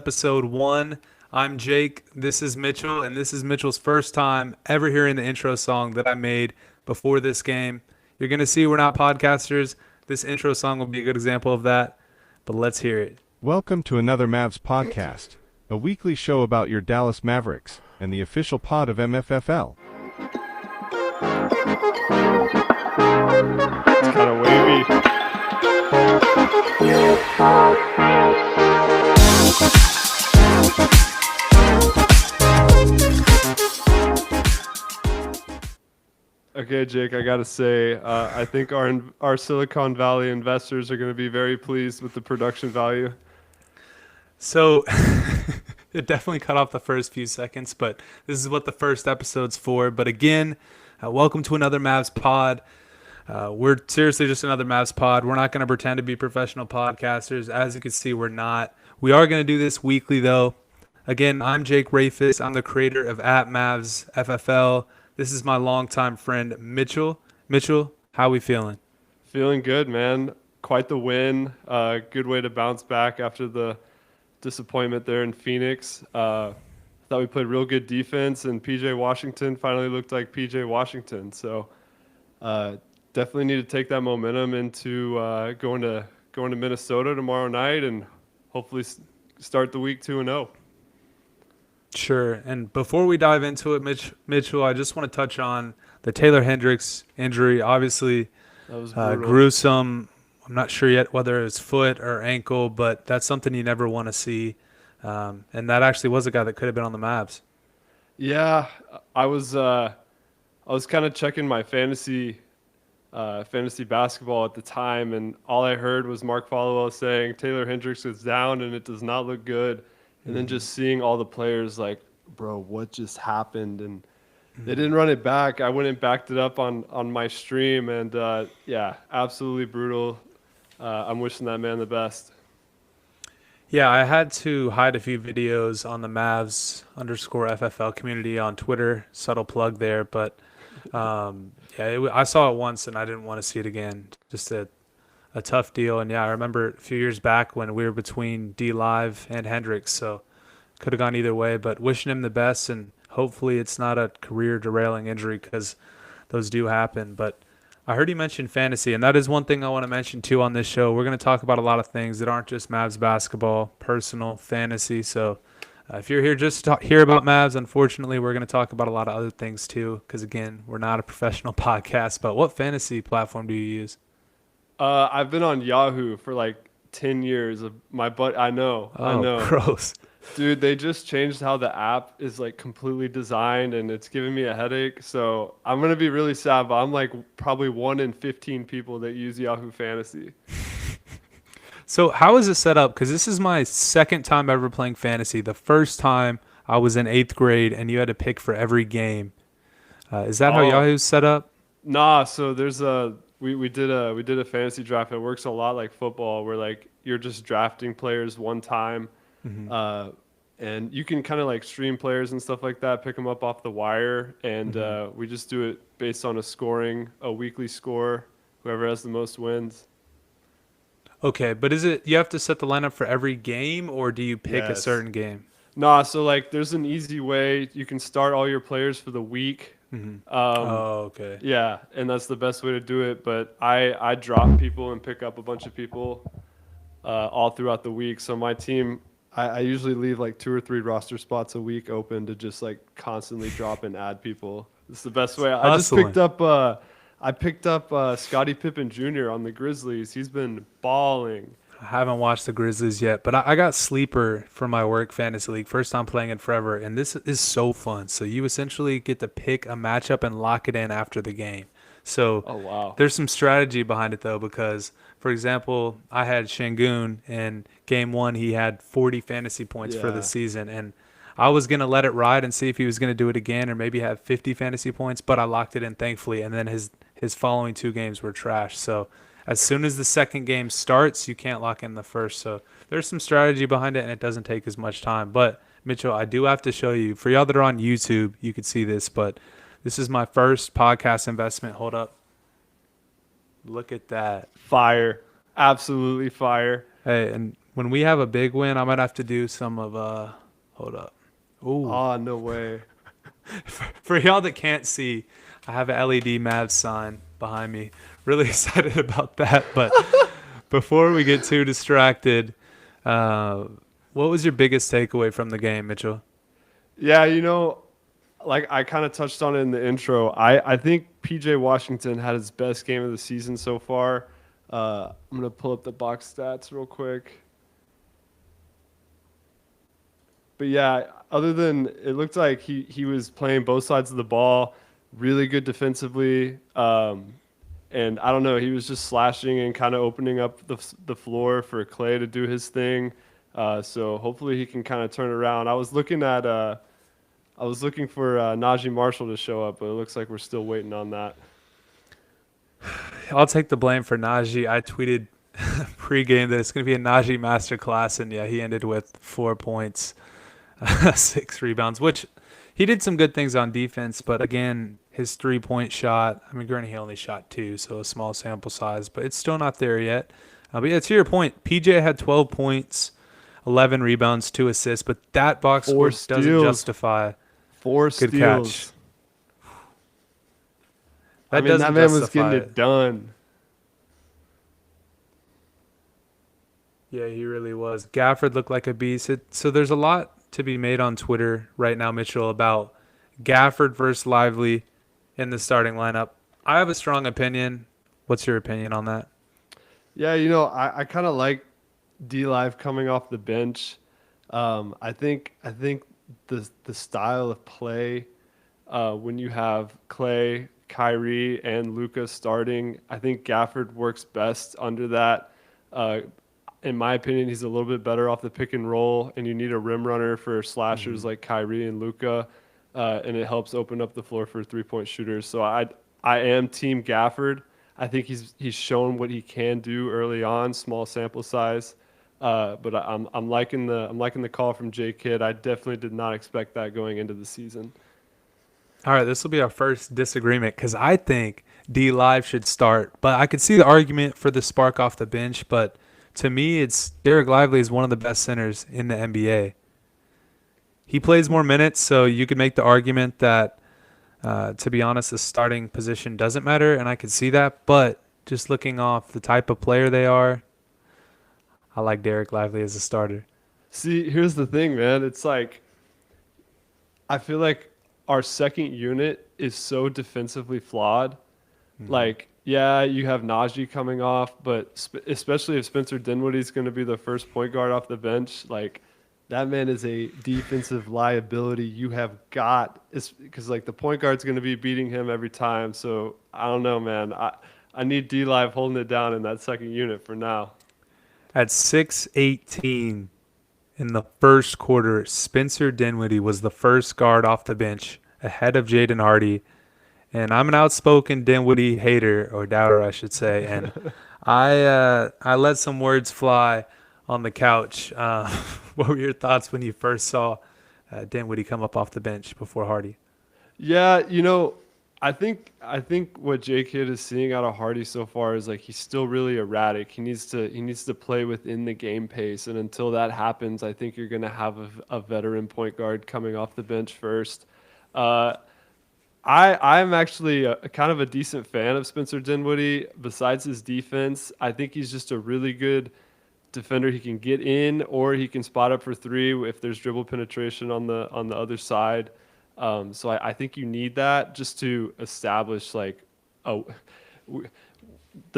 episode 1. I'm Jake, this is Mitchell, and this is Mitchell's first time ever hearing the intro song that I made before this game. You're going to see we're not podcasters. This intro song will be a good example of that, but let's hear it. Welcome to another Mavs podcast, a weekly show about your Dallas Mavericks and the official pod of MFFL. It's kind of wavy. Okay, Jake, I gotta say, I think our Silicon Valley investors are going to be very pleased with the production value. So it definitely cut off the first few seconds, but this is what the first episode's for. But again, welcome to another Mavs pod. We're seriously just another Mavs pod. We're not going to pretend to be professional podcasters. As you can see, we're not. We are going to do this weekly, though. Again, I'm Jake Rafis. I'm the creator of @MavsFFL. This is my longtime friend, Mitchell. Mitchell, how we feeling? Feeling good, man. Quite the win. Good way to bounce back after the disappointment there in Phoenix. Thought we played real good defense, and PJ Washington finally looked like PJ Washington. So definitely need to take that momentum into going to Minnesota tomorrow night and hopefully start the week 2-0. Sure. And before we dive into it, Mitchell, I just want to touch on the Taylor Hendricks injury. Obviously, That was brutal. gruesome. I'm not sure yet whether it's foot or ankle, but that's something you never want to see. And that actually was a guy that could have been on the Mavs. Yeah, I was kind of checking my fantasy basketball at the time, and all I heard was Mark Followell saying Taylor Hendricks is down and it does not look good. And then just seeing all the players like, bro, what just happened? And they didn't run it back. I went and backed it up on my stream, and yeah, absolutely brutal. I'm wishing that man the best. Yeah, I had to hide a few videos on the Mavs_FFL community on Twitter. Subtle plug there, but I saw it once and I didn't want to see it again. Just a tough deal. And yeah, I remember a few years back when we were between D Live and Hendricks, so could have gone either way. But wishing him the best, and hopefully it's not a career derailing injury because those do happen. But I heard you mention fantasy, and that is one thing I want to mention too on this show. We're going to talk about a lot of things that aren't just Mavs basketball, personal, fantasy. So if you're here just to hear about Mavs, unfortunately, we're going to talk about a lot of other things too because, again, we're not a professional podcast. But what fantasy platform do you use? I've been on Yahoo for like 10 years. I know. Gross. Dude, they just changed how the app is like completely designed, and it's giving me a headache. So I'm going to be really sad, but I'm like probably 1 in 15 people that use Yahoo Fantasy. So how is it set up? Because this is my second time ever playing fantasy. The first time I was in 8th grade, and you had to pick for every game. Is that how Yahoo's set up? Nah, so there's we did a fantasy draft. It works a lot like football, where like you're just drafting players one time. And you can kind of like stream players and stuff like that, pick them up off the wire, and we just do it based on a weekly score, whoever has the most wins. Okay, but is it you have to set the lineup for every game, or do you pick a Yes. certain game? Nah, so like there's an easy way. You can start all your players for the week. Okay. Yeah, and that's the best way to do it. But I drop people and pick up a bunch of people all throughout the week. So my team, I usually leave like 2 or 3 roster spots a week open to just like constantly drop and add people. It's the best way. I just picked up Scottie Pippen Jr. on the Grizzlies. He's been balling. I haven't watched the Grizzlies yet, but I got Sleeper for my work fantasy league. First time playing it forever, and this is so fun. So you essentially get to pick a matchup and lock it in after the game. So Oh, wow. there's some strategy behind it, though, because, for example, I had Şengün in game 1. He had 40 fantasy points for the Yeah. season, and I was going to let it ride and see if he was going to do it again or maybe have 50 fantasy points, but I locked it in, thankfully, and then his following 2 games were trash. So as soon as the second game starts, you can't lock in the first. So there's some strategy behind it, and it doesn't take as much time. But, Mitchell, I do have to show you. For y'all that are on YouTube, you could see this, but this is my first podcast investment. Hold up. Look at that. Fire. Absolutely fire. Hey, and when we have a big win, I might have to do some of hold up. Ooh. Oh, no way. For y'all that can't see, I have an LED Mavs sign behind me. Really excited about that. But before we get too distracted, what was your biggest takeaway from the game, Mitchell? Yeah, like I kind of touched on it in the intro. I think PJ Washington had his best game of the season so far. I'm going to pull up the box stats real quick. But yeah, other than it looked like he was playing both sides of the ball, really good defensively. And I don't know, he was just slashing and kind of opening up the floor for Clay to do his thing. So hopefully he can kind of turn around. I was looking for Najee Marshall to show up, but it looks like we're still waiting on that. I'll take the blame for Najee. I tweeted pregame that it's going to be a Najee masterclass, and yeah, he ended with 4 points, 6 rebounds, which he did some good things on defense, but again, his 3-point shot, I mean, granted, he only shot 2, so a small sample size, but it's still not there yet. But yeah, to your point, PJ had 12 points, 11 rebounds, 2 assists, but that box score doesn't justify 4 good steals. catch. That man was getting it done. Yeah, he really was. Gafford looked like a beast. So there's a lot to be made on Twitter right now, Mitchell, about Gafford versus Lively in the starting lineup. I have a strong opinion. What's your opinion on that? Yeah, I kind of like D-Live coming off the bench. I think the style of play when you have Clay, Kyrie, and Luka starting, I think Gafford works best under that. In my opinion, he's a little bit better off the pick and roll, and you need a rim runner for slashers like Kyrie and Luka, and it helps open up the floor for 3-point shooters. So I am team Gafford. I think he's shown what he can do early on, small sample size. But I'm liking the call from J Kidd. I definitely did not expect that going into the season. All right, this will be our first disagreement because I think D Live should start, but I could see the argument for the spark off the bench. But to me, it's Derek Lively is one of the best centers in the NBA. He plays more minutes, so you could make the argument that, to be honest, the starting position doesn't matter, and I could see that. But just looking off the type of player they are, I like Derek Lively as a starter. See, here's the thing, man. It's like I feel like our second unit is so defensively flawed. Mm-hmm. Like, yeah, you have Najee coming off, but especially if Spencer Dinwiddie's going to be the first point guard off the bench, like that man is a defensive liability. You have got because like the point guard's going to be beating him every time. So I don't know, man. I need D-Live holding it down in that second unit for now. At 6:18 in the first quarter, Spencer Dinwiddie was the first guard off the bench ahead of Jaden Hardy. And I'm an outspoken Dinwiddie hater, or doubter, I should say. And I let some words fly on the couch. What were your thoughts when you first saw Dinwiddie come up off the bench before Hardy? Yeah, I think what J Kidd is seeing out of Hardy so far is like he's still really erratic. He needs to play within the game pace, and until that happens, I think you're going to have a veteran point guard coming off the bench first. I'm actually a kind of a decent fan of Spencer Dinwiddie. Besides his defense, I think he's just a really good defender. He can get in, or he can spot up for three if there's dribble penetration on the other side. So I think you need that just to establish the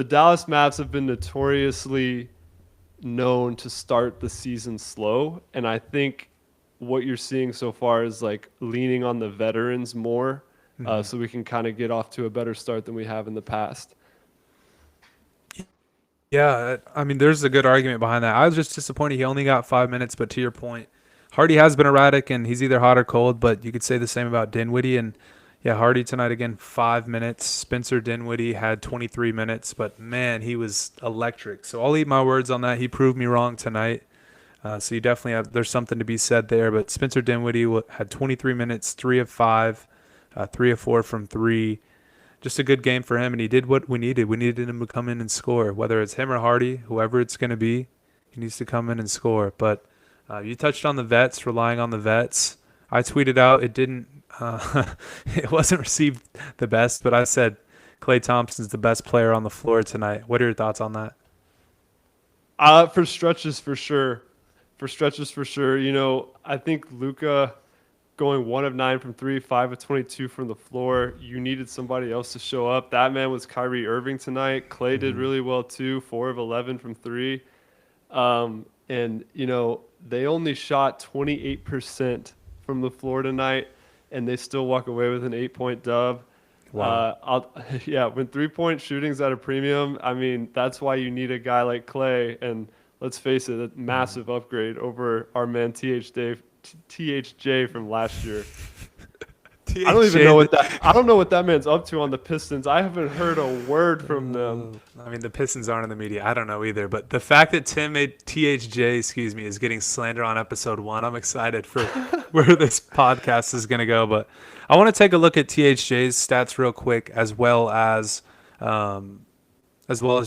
Dallas Mavs have been notoriously known to start the season slow, and I think what you're seeing so far is like leaning on the veterans more, so we can kind of get off to a better start than we have in the past. Yeah, I mean, there's a good argument behind that. I was just disappointed he only got 5 minutes, but to your point, Hardy has been erratic, and he's either hot or cold, but you could say the same about Dinwiddie. And, yeah, Hardy tonight, again, 5 minutes. Spencer Dinwiddie had 23 minutes, but, man, he was electric. So I'll eat my words on that. He proved me wrong tonight. So you definitely have – there's something to be said there. But Spencer Dinwiddie had 23 minutes, 3 of 5, 3 of 4 from 3. Just a good game for him, and he did what we needed. We needed him to come in and score, whether it's him or Hardy, whoever it's going to be. He needs to come in and score. But you touched on the vets, relying on the vets. I tweeted out it didn't, it wasn't received the best, but I said Klay Thompson's the best player on the floor tonight. What are your thoughts on that? For stretches, for sure. For stretches, for sure. I think Luka going 1 of 9 from 3, 5 of 22 from the floor. You needed somebody else to show up. That man was Kyrie Irving tonight. Klay did really well too, 4 of 11 from 3. And they only shot 28% from the floor tonight, and they still walk away with an 8-point dub. Wow. When 3-point shooting's at a premium, I mean, that's why you need a guy like Klay. And let's face it, a massive upgrade over our man THJ from last year. I don't even know what that man's up to on the Pistons. I haven't heard a word from them. I mean, the Pistons aren't in the media. I don't know either. But the fact that Tim made THJ, is getting slander on episode 1, I'm excited for where this podcast is going to go. But I want to take a look at THJ's stats real quick, as well as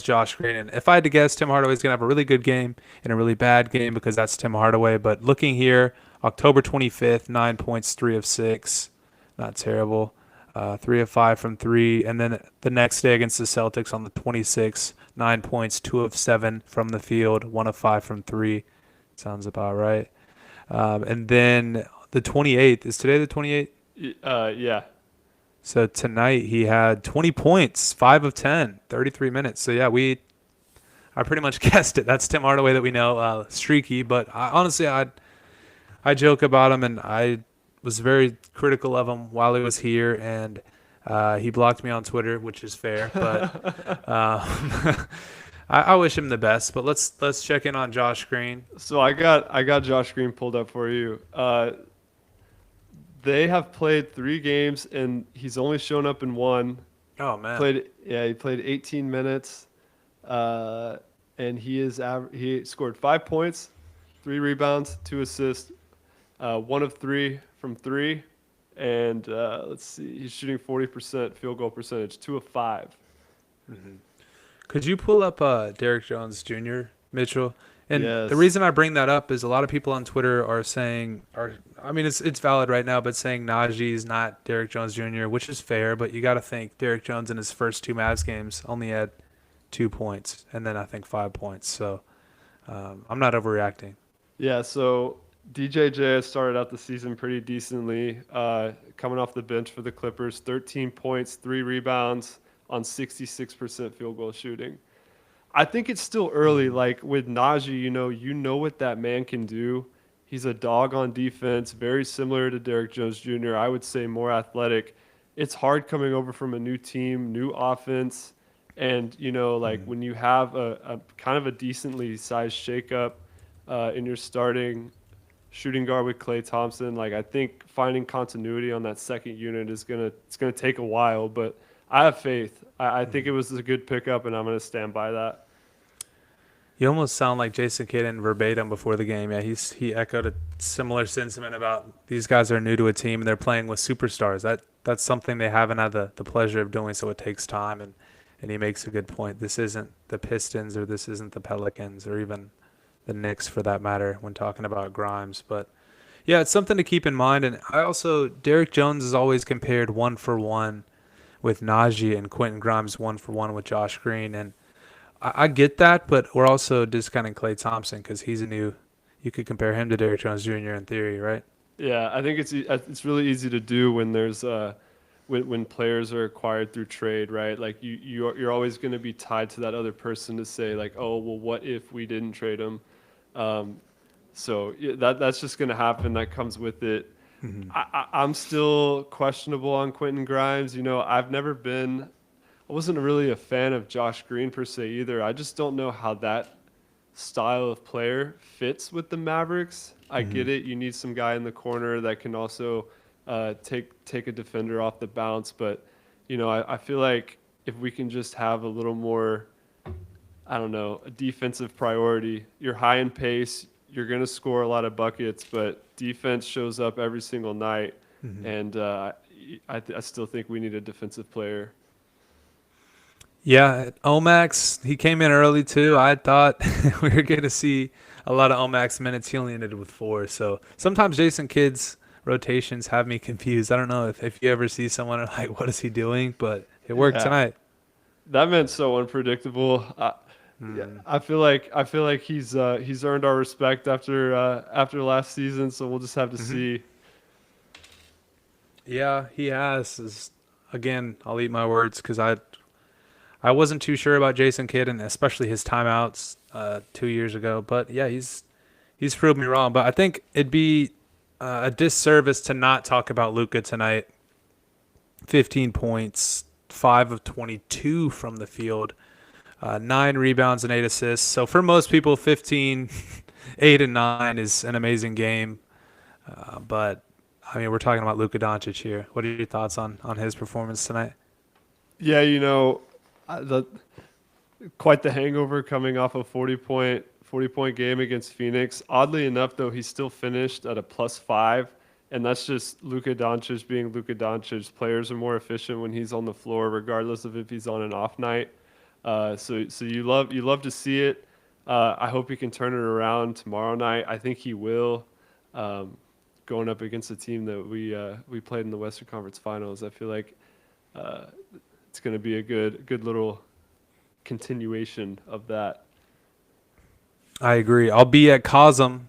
Josh Green. And if I had to guess, Tim Hardaway's going to have a really good game and a really bad game because that's Tim Hardaway. But looking here, October 25th, 9 points, 3 of 6. Not terrible. 3 of 5 from 3. And then the next day against the Celtics on the 26th, 9 points, 2 of 7 from the field, 1 of 5 from 3. Sounds about right. And then the 28th. Is today the 28th? Yeah. So tonight he had 20 points, 5 of 10, 33 minutes. So yeah, I pretty much guessed it. That's Tim Hardaway that we know, streaky. But honestly, I joke about him, and I was very critical of him while he was here, and he blocked me on Twitter, which is fair. But I wish him the best. But let's check in on Josh Green. So I got Josh Green pulled up for you. They have played 3 games, and he's only shown up in 1. Oh man. He played 18 minutes, and he scored 5 points, 3 rebounds, 2 assists, 1 of 3 from 3, and let's see, he's shooting 40% field goal percentage, 2 of 5. Mm-hmm. Could you pull up Derrick Jones Jr., Mitchell? And Yes. The reason I bring that up is a lot of people on Twitter are saying, it's valid right now, but saying Najee's not Derrick Jones Jr., which is fair, but you got to think Derrick Jones in his first 2 Mavs games only had 2 points, and then I think 5 points. So I'm not overreacting. Yeah, so DJJ has started out the season pretty decently, coming off the bench for the Clippers, 13 points, 3 rebounds on 66% field goal shooting. I think it's still early. Like with Najee, you know what that man can do. He's a dog on defense, very similar to Derrick Jones Jr. I would say more athletic. It's hard coming over from a new team, new offense, and when you have a kind of a decently sized shakeup in your starting shooting guard with Klay Thompson, like I think finding continuity on that second unit it's gonna take a while, but I have faith. I think it was a good pickup, and I'm gonna stand by that. You almost sound like Jason Kidd verbatim before the game. Yeah, he echoed a similar sentiment about these guys are new to a team and they're playing with superstars. That's something they haven't had the pleasure of doing, so it takes time. And he makes a good point. This isn't the Pistons, or this isn't the Pelicans, or even the Knicks for that matter when talking about Grimes. But yeah, it's something to keep in mind. And Derrick Jones is always compared 1-for-1 with Najee, and Quentin Grimes 1-for-1 with Josh Green. And I get that, but we're also discounting Klay Thompson because you could compare him to Derrick Jones Jr. in theory, right? Yeah, I think it's really easy to do when there's when players are acquired through trade, right? Like you're always going to be tied to that other person to say like, oh well, what if we didn't trade him? So that's just going to happen. That comes with it. Mm-hmm. I'm still questionable on Quentin Grimes. I wasn't really a fan of Josh Green per se either. I just don't know how that style of player fits with the Mavericks. I get it. You need some guy in the corner that can also take a defender off the bounce. But, I feel like if we can just have a little more, a defensive priority. You're high in pace. You're going to score a lot of buckets, but defense shows up every single night. Mm-hmm. And I still think we need a defensive player. Yeah, Omax, he came in early too. I thought we were going to see a lot of Omax minutes. He only ended with 4. So sometimes Jason Kidd's rotations have me confused. I don't know if you ever see someone and like, what is he doing? But it worked Yeah, tonight. that meant so unpredictable. Yeah, Mm. I feel like he's earned our respect after last season. So we'll just have to Hmm. see. Yeah, he has. Again, I'll eat my words because I wasn't too sure about Jason Kidd and especially his timeouts 2 years ago. But yeah, he's proved me wrong. But I think it'd be a disservice to not talk about Luka tonight. 15 points, 5 of 22 from the field, 9 rebounds and 8 assists. So for most people, 15, 8 and 9 is an amazing game. But I mean, we're talking about Luka Dončić here. What are your thoughts on his performance tonight? Yeah, the quite the hangover coming off a 40 point game against Phoenix. Oddly enough, though, he still finished at a +5, and that's just Luka Doncic being Luka Doncic. Players are more efficient when he's on the floor, regardless of if he's on an off night. So you love to see it. I hope he can turn it around tomorrow night. I think he will. Um, Going up against a team that we played in the Western Conference Finals, I feel like uh, it's going to be a good little continuation of that. I agree. I'll be at Cosm.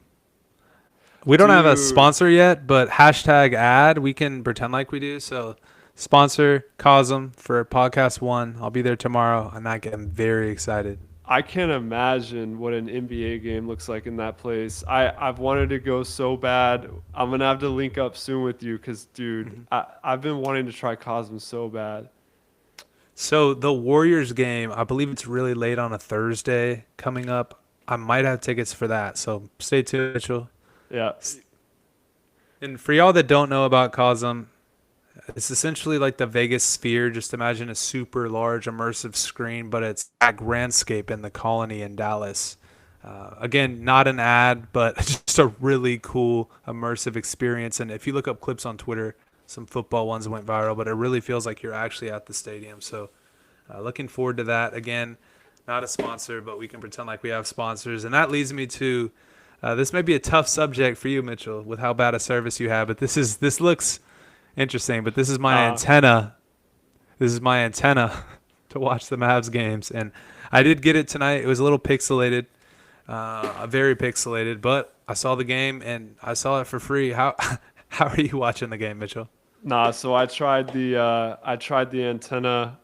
We don't have a Dude, sponsor yet, but hashtag ad, we can pretend like we do. So sponsor Cosm for podcast 1. I'll be there tomorrow, and I'm very excited. I can't imagine what an NBA game looks like in that place. I've wanted to go so bad. I'm gonna have to link up soon with you because, dude, Mhm. I've been wanting to try Cosmos so bad. So the Warriors game, I believe it's really late on a Thursday coming up. I might have tickets for that. So stay tuned, Mitchell. Yeah, And for y'all that don't know about Cosm, it's essentially like the Vegas Sphere. Just imagine a super large immersive screen, but it's at Grandscape in the Colony in Dallas. Again, not an ad, but just a really cool immersive experience. And if you look up clips on Twitter, some football ones went viral, but it really feels like you're actually at the stadium. So looking forward to that. Again, not a sponsor, but we can pretend like we have sponsors. And that leads me to this may be a tough subject for you, Mitchell, with how bad a service you have, but this looks interesting. But this is my nah, antenna. This is my antenna to watch the Mavs games, and I did get it tonight. It was a little pixelated, very pixelated, but I saw the game and I saw it for free. How how are you watching the game, Mitchell? nah. So I tried the antenna.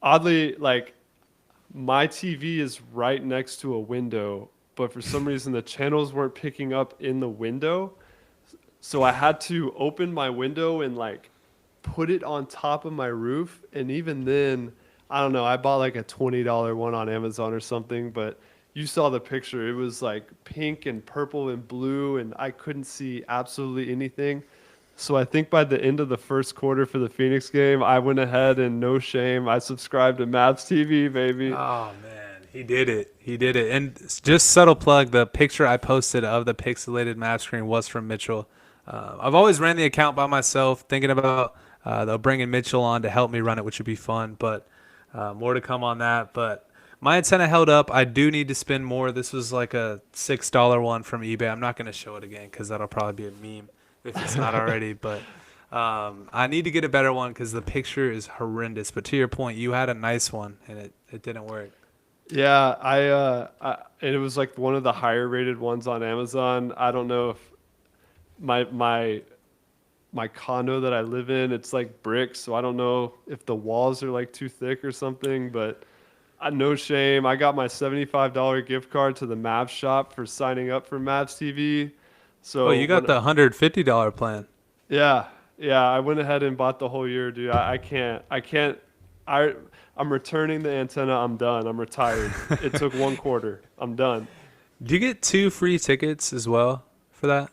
Oddly, like my TV is right next to a window, but for some reason the channels weren't picking up in the window. So I had to open my window and like put it on top of my roof. And even then, I don't know, I bought like a $20 one on Amazon or something, but you saw the picture. It was like pink and purple and blue, and I couldn't see absolutely anything. So I think by the end of the first quarter for the Phoenix game, I went ahead and no shame, I subscribed to Mavs TV, baby. Oh man, he did it. He did it. And just subtle plug, the picture I posted of the pixelated map screen was from Mitchell. I've always ran the account by myself, thinking about bringing Mitchell on to help me run it, which would be fun. But more to come on that. But my antenna held up. I do need to spend more. This was like a $6 one from eBay. I'm not going to show it again because that'll probably be a meme if it's not already. But I need to get a better one because the picture is horrendous. But to your point, you had a nice one and it didn't work. Yeah, and it was like one of the higher rated ones on Amazon. I don't know if my condo that I live in, it's like bricks, so I don't know if the walls are like too thick or something, but no shame. I got my $75 gift card to the Mavs shop for signing up for Mavs TV. Oh, So you got the $150 plan. yeah, yeah, I went ahead and bought the whole year, dude. I can't, I, I'm returning the antenna. I'm done. I'm retired. It took one quarter. I'm done. Do you get 2 free tickets as well for that?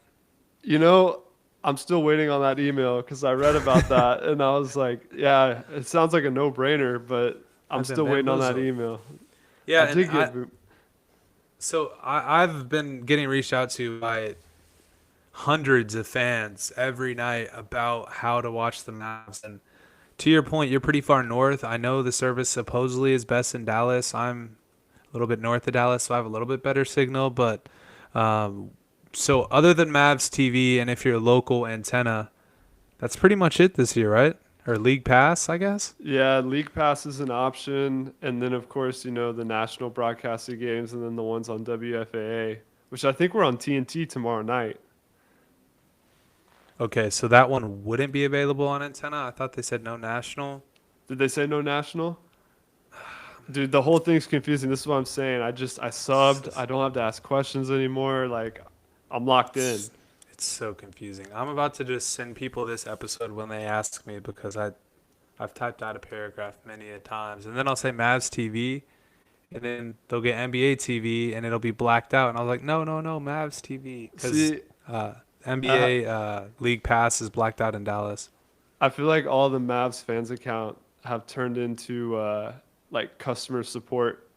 You know, I'm still waiting on that email because I read about that and I was like, yeah, it sounds like a no-brainer, but I'm I've been still waiting on that bamboozled. email. Yeah, I and did get, I've been getting reached out to by hundreds of fans every night about how to watch the Mavs. And to your point, you're pretty far north. I know the service supposedly is best in Dallas. I'm a little bit north of Dallas, so I have a little bit better signal. But so other than Mavs TV, and if you're a local antenna, that's pretty much it this year, right? Or League Pass, I guess. Yeah, League Pass is an option, and then of course the national broadcasted games, and then the ones on WFAA, which I think we're on TNT tomorrow night. Okay, so that one wouldn't be available on antenna. I thought they said no national. Did they say no national? Dude, the whole thing's confusing. This is what I'm saying. I subbed. I don't have to ask questions anymore. Like, I'm locked in. It's so confusing. I'm about to just send people this episode when they ask me because I've typed out a paragraph many a times, and then I'll say Mavs TV, and then they'll get NBA TV, and it'll be blacked out, and I was like, no, Mavs TV, because NBA League Pass is blacked out in Dallas. I feel like all the Mavs fans account have turned into like customer support.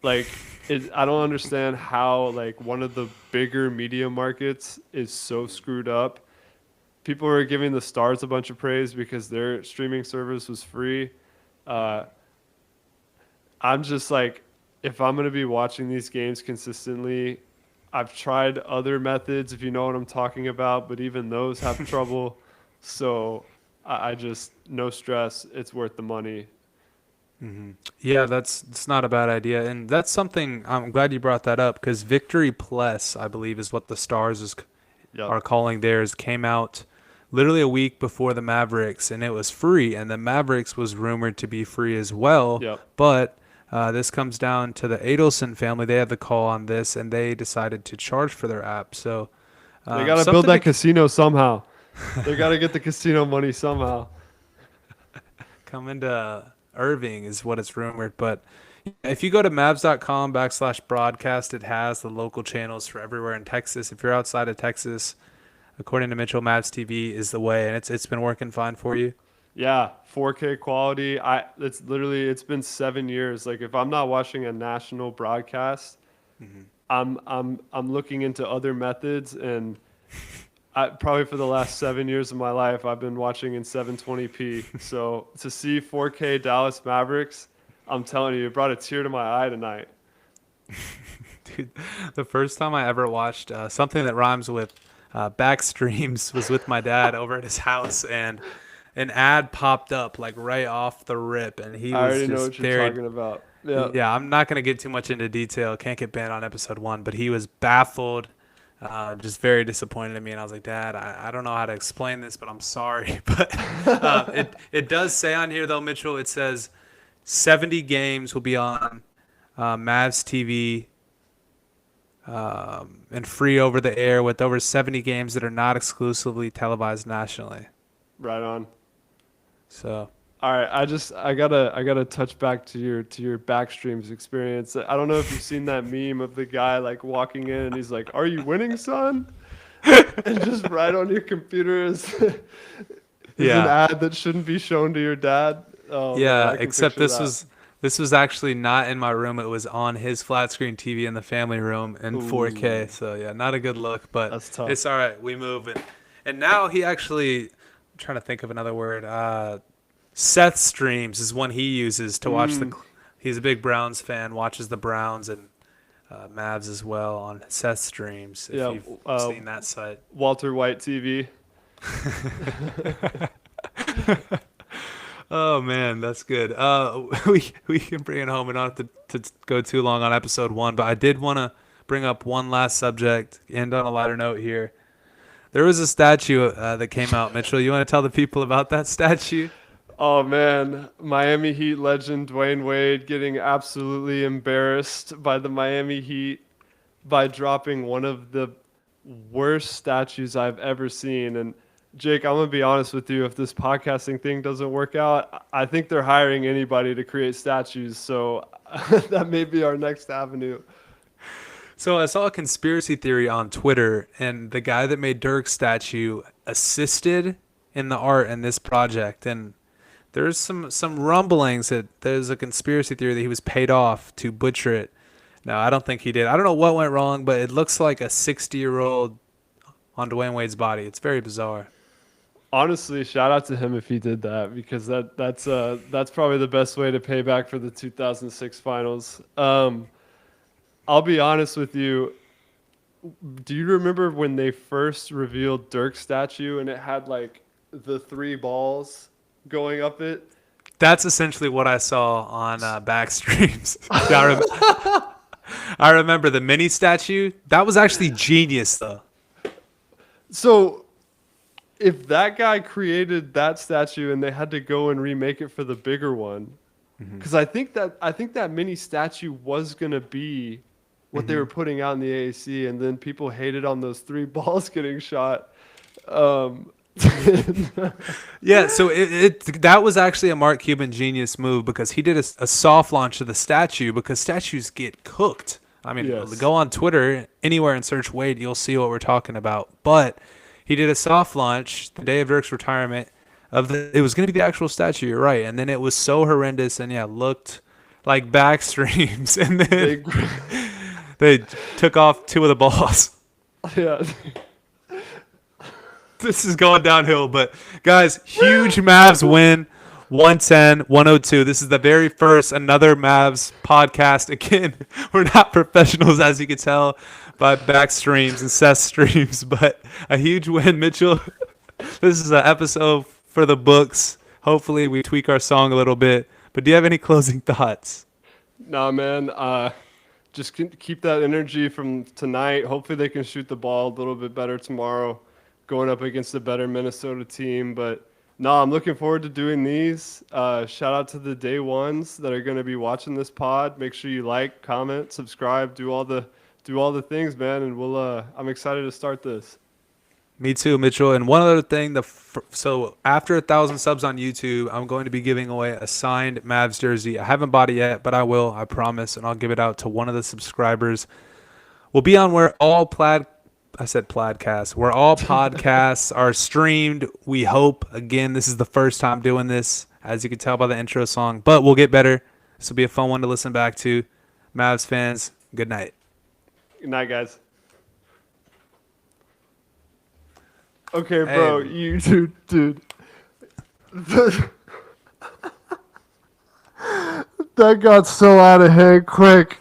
Like, I don't understand how like one of the bigger media markets is so screwed up. People are giving the Stars a bunch of praise because their streaming service was free. I'm just like, if I'm going to be watching these games consistently, I've tried other methods, if you know what I'm talking about, but even those have trouble. So I just, no stress. It's worth the money. Mm-hmm. Yeah, it's not a bad idea, and that's something I'm glad you brought that up because Victory Plus, I believe, is what the Stars are calling theirs. Came out literally a week before the Mavericks, and it was free, and the Mavericks was rumored to be free as well. Yep. But this comes down to the Adelson family. They had the call on this, and they decided to charge for their app. So they got to build that casino somehow. They got to get the casino money somehow. Come into Irving is what it's rumored, but if you go to Mavs.com/broadcast, it has the local channels for everywhere in Texas. If you're outside of Texas, according to Mitchell, Mavs TV is the way, and it's been working fine for you. Yeah, 4K quality. It's been 7 years. Like if I'm not watching a national broadcast, I'm looking into other methods, and probably for the last 7 years of my life, I've been watching in 720p. So to see 4K Dallas Mavericks, I'm telling you, it brought a tear to my eye tonight. Dude, the first time I ever watched something that rhymes with back streams was with my dad over at his house, and an ad popped up like right off the rip, and he was I already just know what you're talking about. Yeah. Yeah, I'm not going to get too much into detail. Can't get banned on episode 1, but he was baffled. Just very disappointed in me, and I was like, Dad, I don't know how to explain this, but I'm sorry. But it does say on here, though, Mitchell, it says 70 games will be on Mavs TV and free over the air, with over 70 games that are not exclusively televised nationally. Right on. So. All right, I gotta touch back to your backstreams experience. I don't know if you've seen that meme of the guy like walking in and he's like, "Are you winning, son?" And just right on your computer is an ad that shouldn't be shown to your dad. Oh, yeah, man, except this was actually not in my room. It was on his flat screen TV in the family room in 4K. So yeah, not a good look, but that's tough. It's all right. We move it. And now he actually, I'm trying to think of another word. Seth streams is one he uses to watch he's a big Browns fan, watches the Browns and Mavs as well on Seth streams, if you've seen that site. Walter White TV. Oh man, that's good. We can bring it home. We don't have to go too long on episode 1, but I did want to bring up one last subject, end on a lighter note here. There was a statue that came out. Mitchell, you want to tell the people about that statue? Oh man, Miami Heat legend Dwayne Wade getting absolutely embarrassed by the Miami Heat by dropping one of the worst statues I've ever seen. And Jake, I'm going to be honest with you. If this podcasting thing doesn't work out, I think they're hiring anybody to create statues. So that may be our next avenue. So I saw a conspiracy theory on Twitter, and the guy that made Dirk's statue assisted in the art in this project. And there's some rumblings that there's a conspiracy theory that he was paid off to butcher it. No, I don't think he did. I don't know what went wrong, but it looks like a 60-year-old on Dwayne Wade's body. It's very bizarre. Honestly, shout out to him if he did that, because that's probably the best way to pay back for the 2006 finals. I'll be honest with you. Do you remember when they first revealed Dirk's statue and it had like the 3 balls going up it? That's essentially what I saw on back streams. I remember the mini statue. That was actually genius, though. So if that guy created that statue and they had to go and remake it for the bigger one, because I think that mini statue was gonna be what they were putting out in the AAC, and then people hated on those 3 balls getting shot. Yeah, so that was actually a Mark Cuban genius move, because he did a soft launch of the statue, because statues get cooked. I mean, Yes. go on Twitter anywhere and search Wade, you'll see what we're talking about. But he did a soft launch the day of Dirk's retirement it was going to be the actual statue. You're right, and then it was so horrendous, and looked like back streams, and then they took off 2 of the balls. Yeah. This is going downhill, but guys, huge Mavs win, 110-102. This is the very first another Mavs podcast. Again, we're not professionals, as you can tell by back streams and Seth streams, but a huge win, Mitchell. This is an episode for the books. Hopefully we tweak our song a little bit, but do you have any closing thoughts? Nah, man. Just keep that energy from tonight. Hopefully they can shoot the ball a little bit better tomorrow, going up against a better Minnesota team. But no, I'm looking forward to doing these. Shout out to the day ones that are going to be watching this pod. Make sure you like, comment, subscribe, do all the things, man. And I'm excited to start this. Me too, Mitchell. And one other thing, so after 1,000 subs on YouTube, I'm going to be giving away a signed Mavs jersey. I haven't bought it yet, but I will, I promise, and I'll give it out to one of the subscribers. We'll be on where all podcasts are streamed, we hope. Again, this is the first time doing this, as you can tell by the intro song, but we'll get better. This will be a fun one to listen back to. Mavs fans, good night. Good night, guys. Okay, bro, Hey. you dude. That got so out of hand quick.